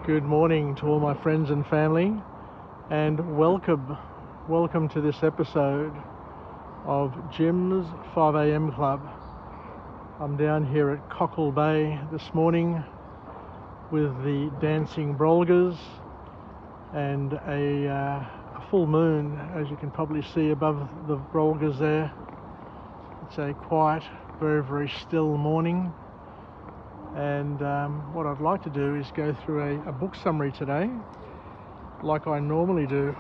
Good morning to all my friends and family, and welcome to this episode of Jim's 5am Club. I'm down here at Cockle Bay this morning with the dancing brolgas and a full moon, as you can probably see above the brolgas there. It's a quiet, very, very still morning. And what I'd like to do is go through a book summary today, like I normally do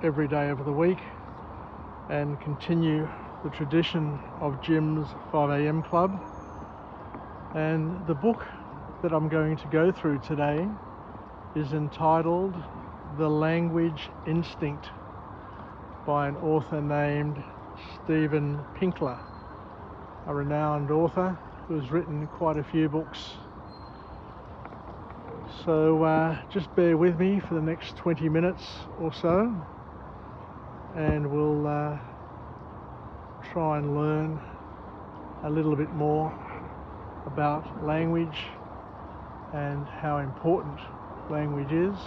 every day of the week, and continue the tradition of Jim's 5am Club. And the book that I'm going to go through today is entitled The Language Instinct by an author named Steven Pinker, a renowned author who's written quite a few books. So just bear with me for the next 20 minutes or so, and we'll try and learn a little bit more about language and how important language is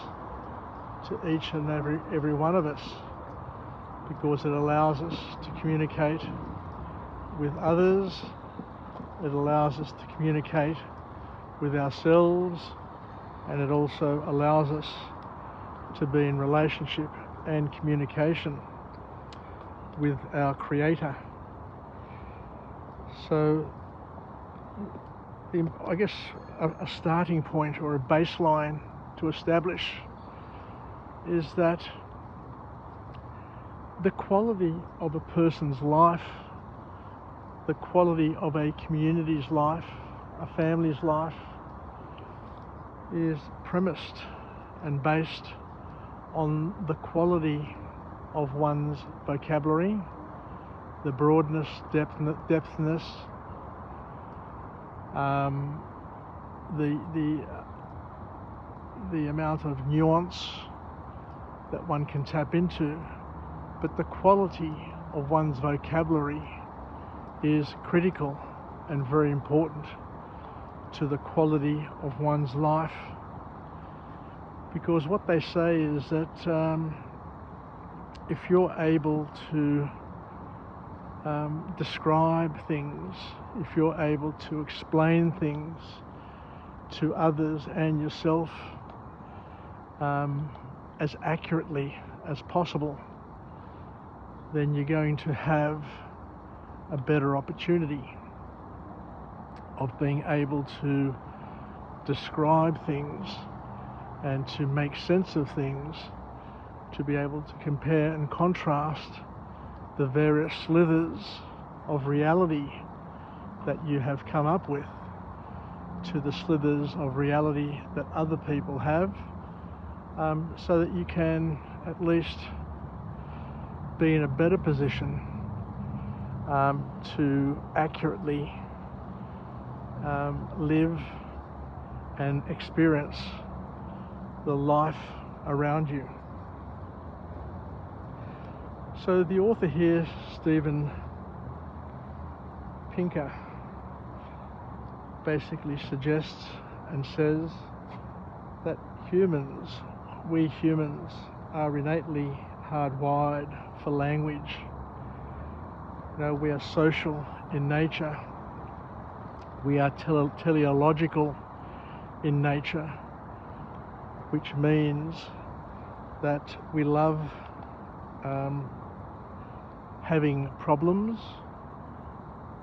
to each and every one of us, because it allows us to communicate with others. It allows us to communicate with ourselves, and it also allows us to be in relationship and communication with our Creator. So I guess a starting point or a baseline to establish is that the quality of a person's life, the quality of a community's life, a family's life, is premised and based on the quality of one's vocabulary, the broadness, depthness, the amount of nuance that one can tap into. But the quality of one's vocabulary is critical and very important to the quality of one's life, because what they say is that if you're able to describe things, if you're able to explain things to others and yourself as accurately as possible, then you're going to have a better opportunity of being able to describe things and to make sense of things, to be able to compare and contrast the various slithers of reality that you have come up with to the slithers of reality that other people have, so that you can at least be in a better position to accurately live and experience the life around you. So the author here, Steven Pinker, basically suggests and says that we humans are innately hardwired for language. You know, we are social in nature. We are teleological in nature, which means that we love having problems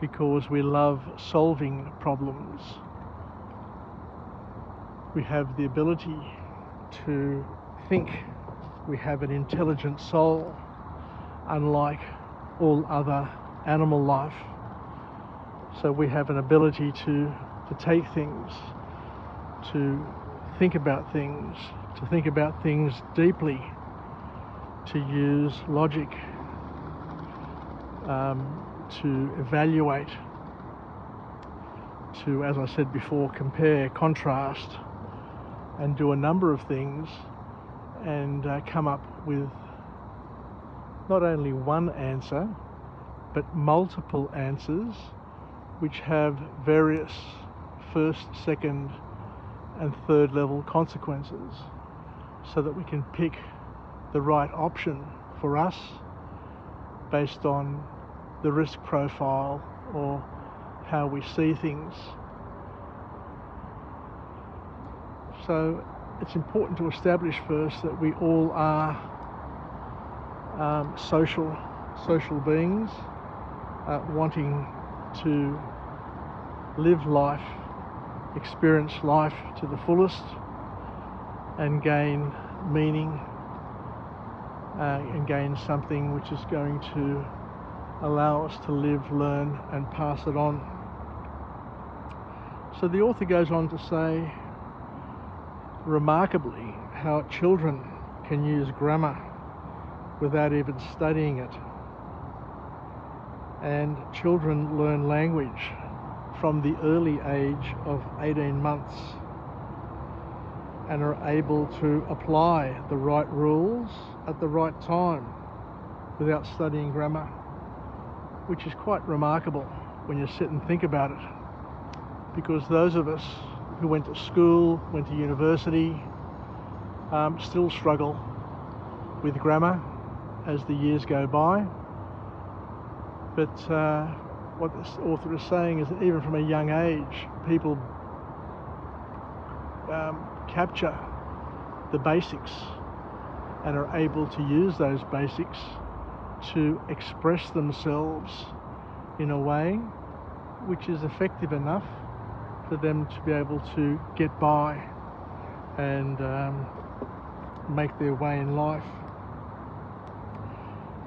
because we love solving problems. We have the ability to think. We have an intelligent soul, unlike all other animal life. So we have an ability to take things, to think about things deeply, to use logic, to evaluate, to, as I said before, compare, contrast, and do a number of things, and come up with not only one answer, but multiple answers which have various first, second, and third level consequences so that we can pick the right option for us based on the risk profile or how we see things. So it's important to establish first that we all are social beings wanting to live life, experience life to the fullest and gain meaning and gain something which is going to allow us to live, learn and pass it on. So the author goes on to say, remarkably, how children can use grammar without even studying it. And children learn language from the early age of 18 months and are able to apply the right rules at the right time without studying grammar, which is quite remarkable when you sit and think about it, because those of us who went to school, went to university, still struggle with grammar as the years go by. But what this author is saying is that even from a young age, people capture the basics and are able to use those basics to express themselves in a way which is effective enough for them to be able to get by and make their way in life.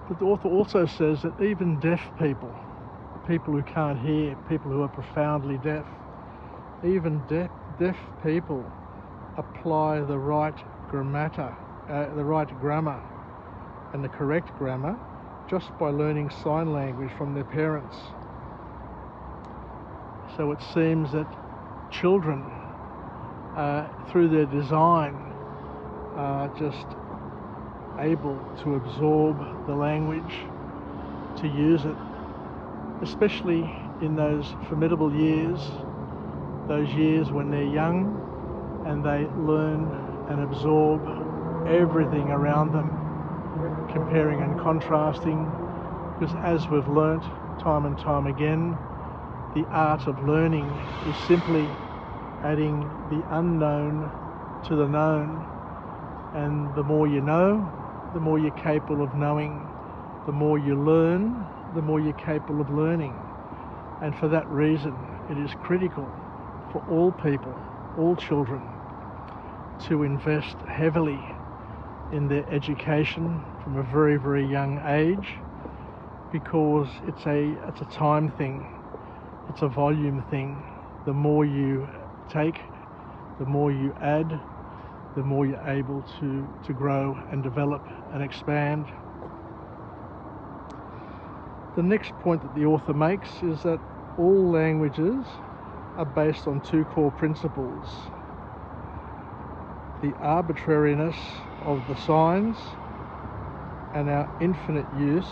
But the author also says that even deaf people, people who can't hear, people who are profoundly deaf, even deaf people apply the right the right grammar and the correct grammar just by learning sign language from their parents. So it seems that children, through their design, are just able to absorb the language, to use it, especially in those formidable years, those years when they're young and they learn and absorb everything around them, comparing and contrasting, because as we've learnt time and time again, the art of learning is simply adding the unknown to the known, and the more you know, the more you're capable of knowing. The more you learn, the more you're capable of learning. And for that reason, it is critical for all people, all children, to invest heavily in their education from a very, very young age, because it's a time thing, it's a volume thing. The more you take, the more you add, the more you're able to grow and develop and expand. The next point that the author makes is that all languages are based on two core principles: the arbitrariness of the signs and our infinite use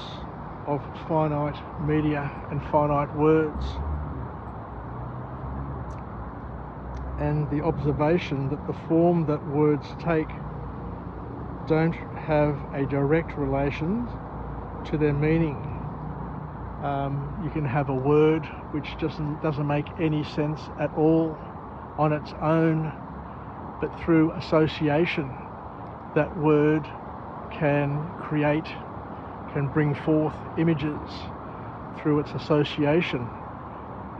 of finite media and finite words, and the observation that the form that words take don't have a direct relation to their meaning. You can have a word which just doesn't make any sense at all on its own, but through association, that word can bring forth images through its association.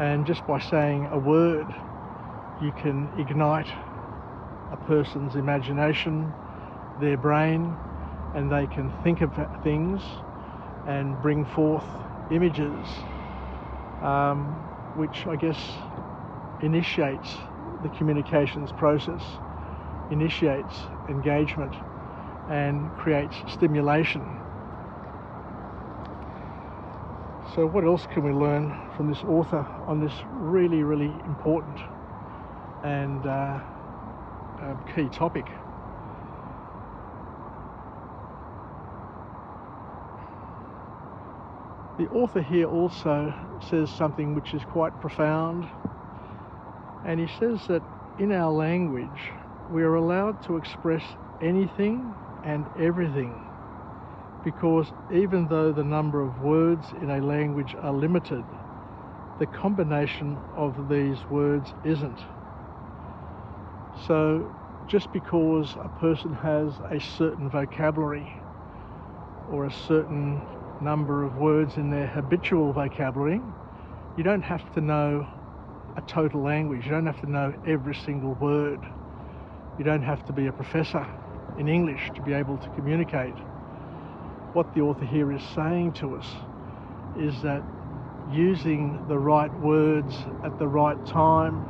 And just by saying a word, you can ignite a person's imagination, their brain, and they can think of things and bring forth images, which I guess initiates the communications process, initiates engagement and creates stimulation. So what else can we learn from this author on this really, really important and key topic? The author here also says something which is quite profound, and he says that in our language, we are allowed to express anything and everything, because even though the number of words in a language are limited, the combination of these words isn't. So just because a person has a certain vocabulary or a certain number of words in their habitual vocabulary, you don't have to know a total language. You don't have to know every single word. You don't have to be a professor in English to be able to communicate. What the author here is saying to us is that using the right words at the right time,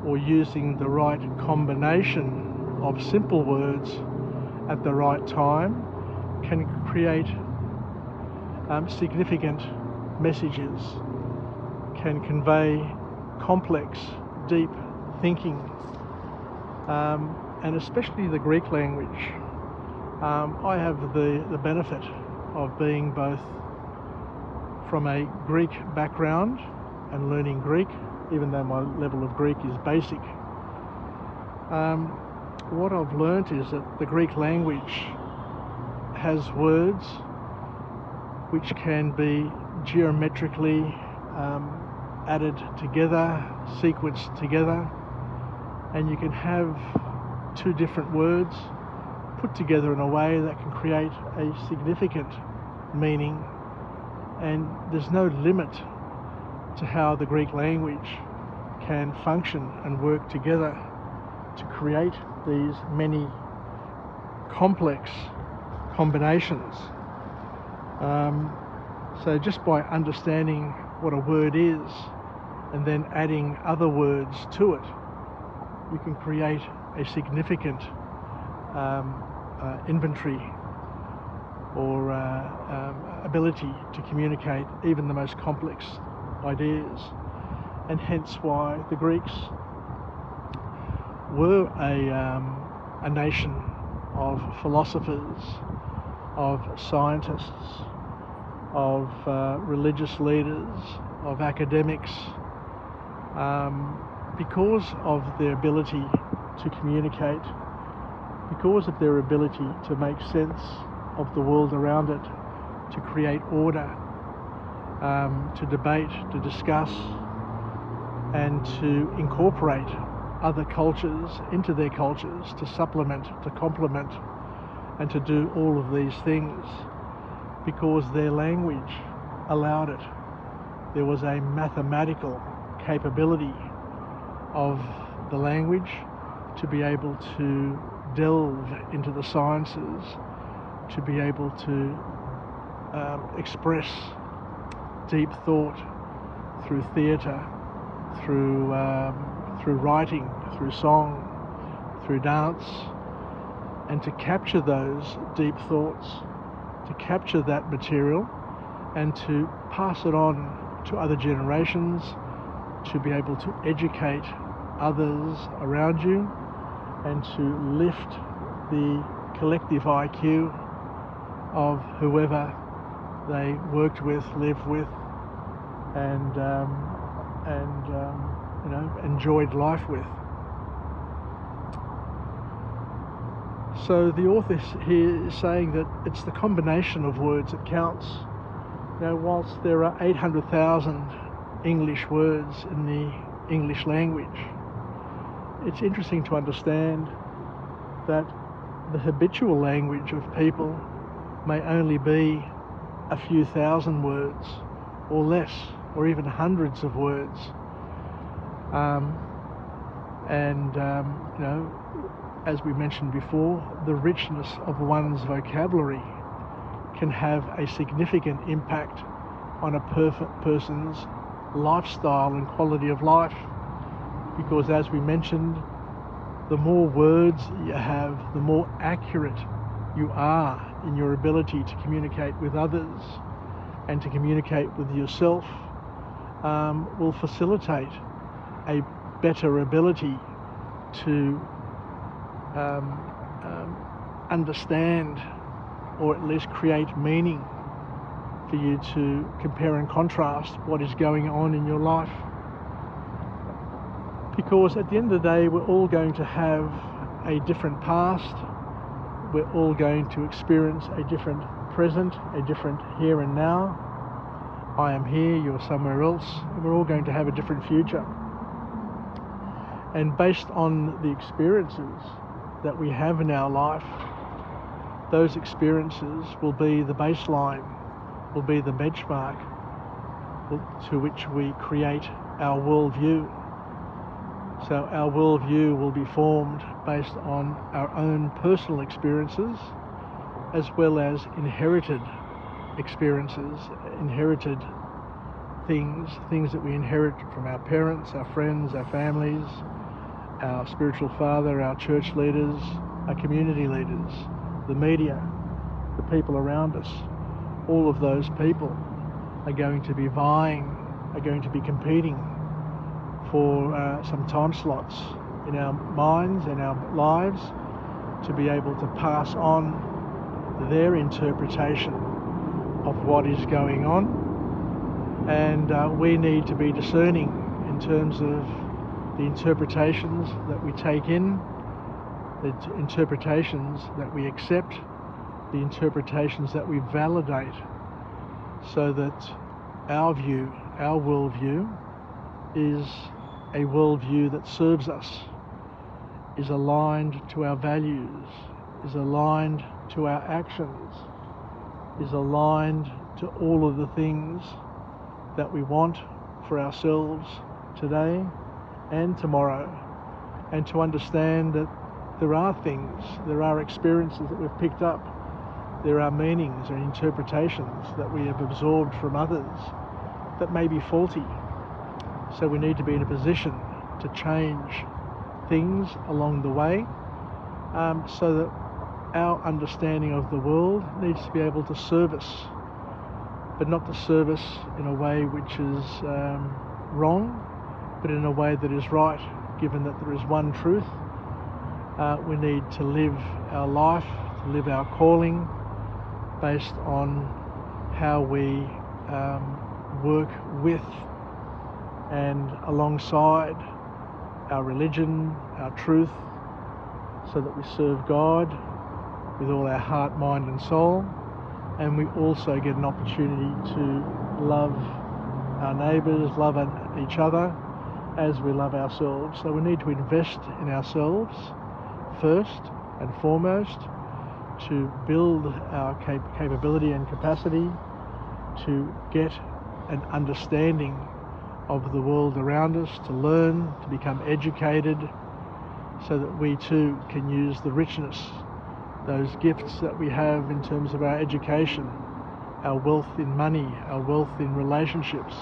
or using the right combination of simple words at the right time, can create significant messages, can convey complex, deep thinking, and especially the Greek language. I have the benefit of being both from a Greek background and learning Greek, even though my level of Greek is basic. What I've learnt is that the Greek language has words which can be geometrically added together, sequenced together, and you can have two different words put together in a way that can create a significant meaning, and there's no limit to how the Greek language can function and work together to create these many complex combinations. So just by understanding what a word is and then adding other words to it, you can create a significant inventory or ability to communicate even the most complex ideas, and hence why the Greeks were a nation of philosophers, of scientists, of religious leaders, of academics, because of their ability to communicate, because of their ability to make sense of the world around it, to create order, to debate, to discuss, and to incorporate other cultures into their cultures, to supplement, to complement, and to do all of these things because their language allowed it. There was a mathematical capability of the language to be able to delve into the sciences, to be able to express deep thought through theatre, through writing, through song, through dance, and to capture those deep thoughts, to capture that material and to pass it on to other generations, to be able to educate others around you and to lift the collective IQ of whoever they worked with, lived with, and enjoyed life with. So the author here is saying that it's the combination of words that counts. Now, whilst there are 800,000 English words in the English language, it's interesting to understand that the habitual language of people may only be a few thousand words or less, or even hundreds of words. As we mentioned before, the richness of one's vocabulary can have a significant impact on a person's lifestyle and quality of life, because as we mentioned, the more words you have, the more accurate you are in your ability to communicate with others and to communicate with yourself, will facilitate a better ability to understand, or at least create meaning for you to compare and contrast what is going on in your life. Because at the end of the day, we're all going to have a different past. We're all going to experience a different present, a different here and now. I am here, you're somewhere else, and we're all going to have a different future. And based on the experiences that we have in our life, those experiences will be the baseline, will be the benchmark to which we create our worldview. So our worldview will be formed based on our own personal experiences, as well as inherited experiences, inherited things that we inherit from our parents, our friends, our families, our spiritual father, our church leaders, our community leaders, the media, the people around us. All of those people are going to be vying, are going to be competing for some time slots in our minds and our lives to be able to pass on their interpretation of what is going on. And we need to be discerning in terms of the interpretations that we take in, the interpretations that we accept, the interpretations that we validate, so that our view, our worldview, is a worldview that serves us, is aligned to our values, is aligned to our actions, is aligned to all of the things that we want for ourselves today and tomorrow, and to understand that there are things, there are experiences that we've picked up, there are meanings and interpretations that we have absorbed from others that may be faulty. So we need to be in a position to change things along the way, so that our understanding of the world needs to be able to serve us, but not to serve us in a way which is wrong, but in a way that is right, given that there is one truth. We need to live our life, to live our calling, based on how we work with and alongside our religion, our truth, so that we serve God with all our heart, mind and soul, and we also get an opportunity to love our neighbours, love each other as we love ourselves. So we need to invest in ourselves first and foremost, to build our capability and capacity to get an understanding of the world around us, to learn, to become educated, so that we too can use the richness, those gifts that we have in terms of our education, our wealth in money, our wealth in relationships,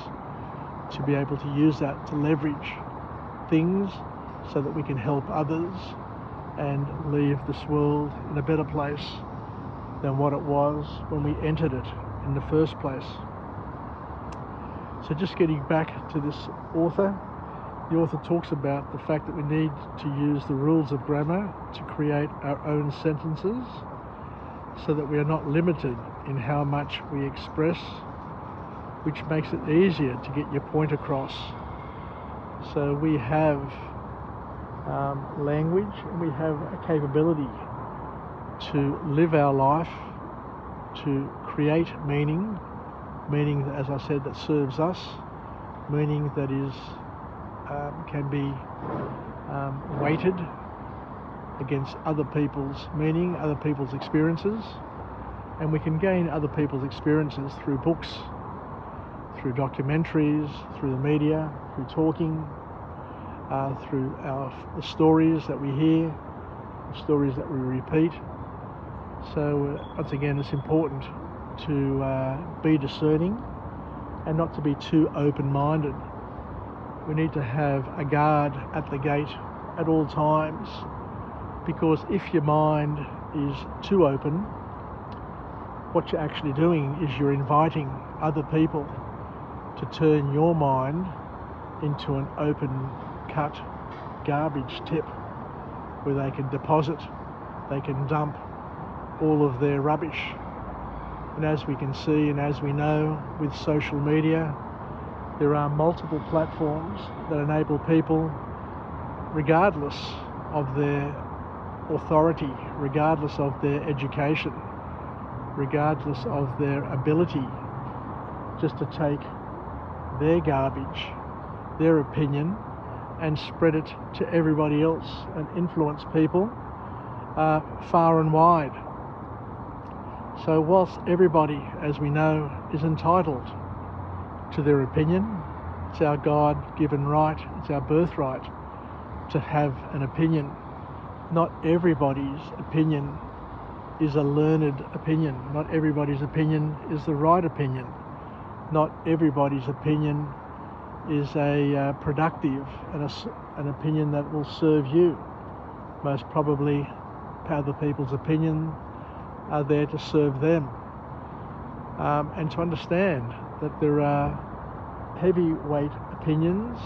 to be able to use that to leverage things so that we can help others and leave this world in a better place than what it was when we entered it in the first place. So just getting back to this author, the author talks about the fact that we need to use the rules of grammar to create our own sentences, so that we are not limited in how much we express, which makes it easier to get your point across. So we have language, and we have a capability to live our life, to create meaning, as I said, that serves us, meaning that is can be weighted against other people's meaning, other people's experiences, and we can gain other people's experiences through books, through documentaries, through the media, through talking, through the stories that we hear, the stories that we repeat. So once again, it's important to be discerning and not to be too open-minded. We need to have a guard at the gate at all times, because if your mind is too open, what you're actually doing is you're inviting other people to turn your mind into an open-cut garbage tip where they can deposit, they can dump all of their rubbish. And as we can see and as we know with social media, there are multiple platforms that enable people regardless of their authority, regardless of their education, regardless of their ability, just to take their garbage, their opinion, and spread it to everybody else and influence people far and wide. So whilst everybody, as we know, is entitled to their opinion, it's our God-given right, it's our birthright to have an opinion. Not everybody's opinion is a learned opinion. Not everybody's opinion is the right opinion. Not everybody's opinion is a productive and an opinion that will serve you. Most probably other people's opinion are there to serve them. And to understand that there are heavyweight opinions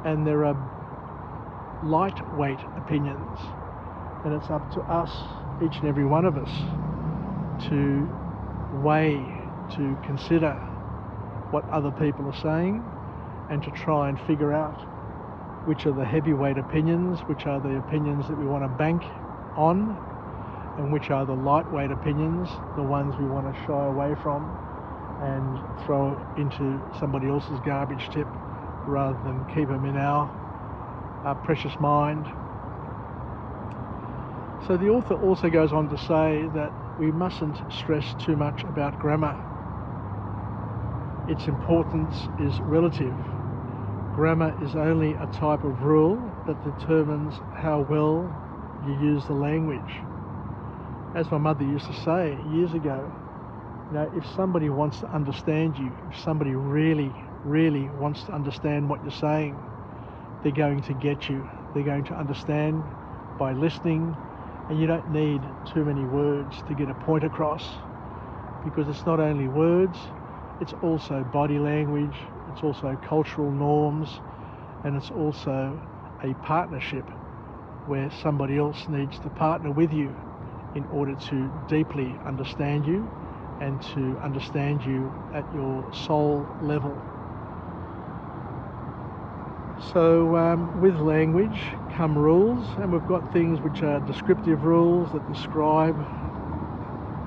and there are lightweight opinions, and it's up to us, each and every one of us, to weigh, to consider what other people are saying and to try and figure out which are the heavyweight opinions, which are the opinions that we want to bank on, and which are the lightweight opinions, the ones we want to shy away from and throw into somebody else's garbage tip rather than keep them in our precious mind. So the author also goes on to say that we mustn't stress too much about grammar. Its importance is relative. Grammar is only a type of rule that determines how well you use the language. As my mother used to say years ago, if somebody wants to understand you, if somebody really, really wants to understand what you're saying, they're going to get you. They're going to understand by listening, and you don't need too many words to get a point across, because it's not only words, it's also body language, it's also cultural norms, and it's also a partnership where somebody else needs to partner with you in order to deeply understand you and to understand you at your soul level. So with language come rules, and we've got things which are descriptive rules that describe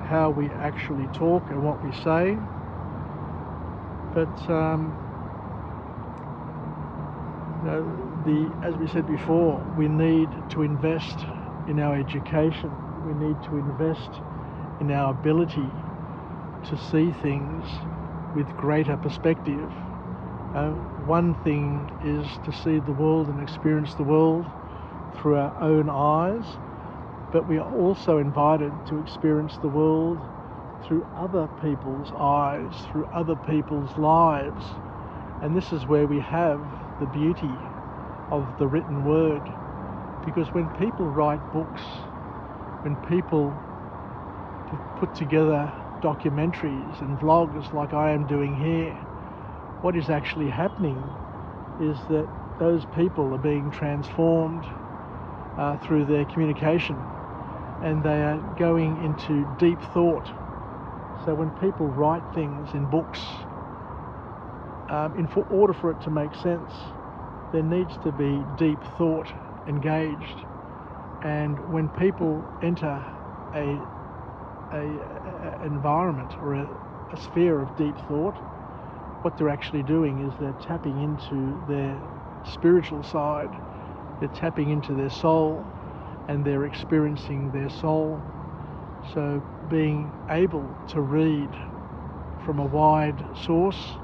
how we actually talk and what we say. But as we said before, we need to invest in our education. We need to invest in our ability to see things with greater perspective. One thing is to see the world and experience the world through our own eyes, but we are also invited to experience the world through other people's eyes, through other people's lives. And this is where we have the beauty of the written word, because when people write books, when people put together documentaries and vlogs like I am doing here, what is actually happening is that those people are being transformed through their communication, and they are going into deep thought. So when people write things in books, in order for it to make sense, there needs to be deep thought engaged. And when people enter a environment or a sphere of deep thought, what they're actually doing is they're tapping into their spiritual side, they're tapping into their soul, and they're experiencing their soul. So being able to read from a wide source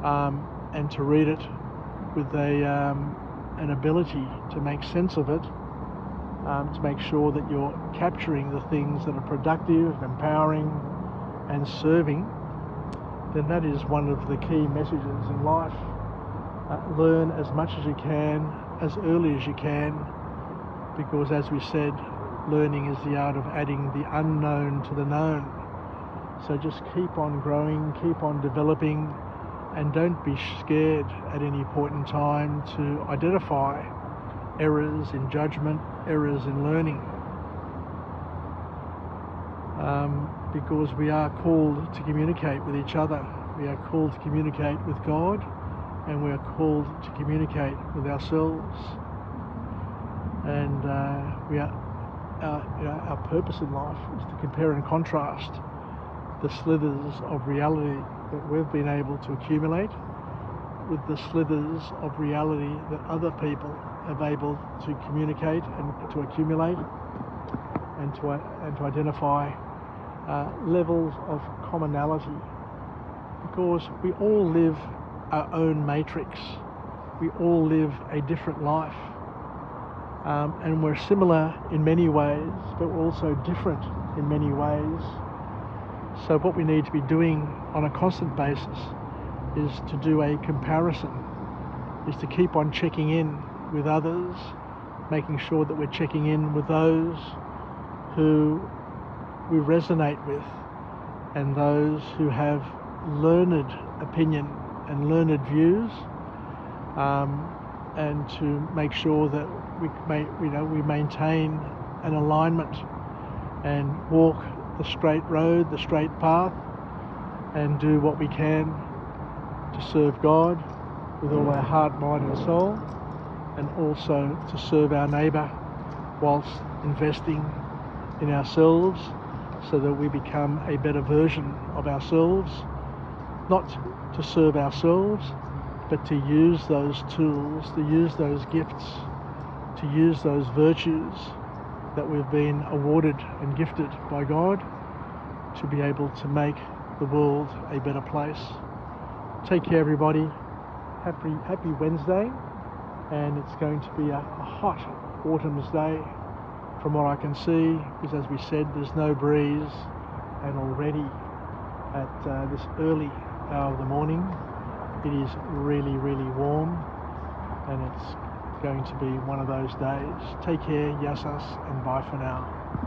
and to read it with an ability to make sense of it, to make sure that you're capturing the things that are productive, empowering and serving, then that is one of the key messages in life. Learn as much as you can, as early as you can, because as we said, learning is the art of adding the unknown to the known. So just keep on growing, keep on developing, and don't be scared at any point in time to identify errors in judgment, errors in learning. Because we are called to communicate with each other. We are called to communicate with God, and we are called to communicate with ourselves. and our purpose in life is to compare and contrast the slithers of reality that we've been able to accumulate with the slithers of reality that other people have able to communicate and to accumulate, and to identify levels of commonality, because we all live our own matrix. We all live a different life, and we're similar in many ways, but we're also different in many ways. So what we need to be doing on a constant basis is to do a comparison, is to keep on checking in with others, making sure that we're checking in with those who we resonate with and those who have learned opinion and learned views, and to make sure that we maintain an alignment and walk the straight road, the straight path, and do what we can to serve God with all our heart, mind and soul, and also to serve our neighbour whilst investing in ourselves so that we become a better version of ourselves, not to serve ourselves, but to use those tools, to use those gifts, to use those virtues that we've been awarded and gifted by God to be able to make the world a better place. Take care, everybody. Happy Wednesday, and it's going to be a hot autumn's day from what I can see, because as we said, there's no breeze, and already at this early hour of the morning it is really, really warm, and it's going to be one of those days. Take care, yasas, and bye for now.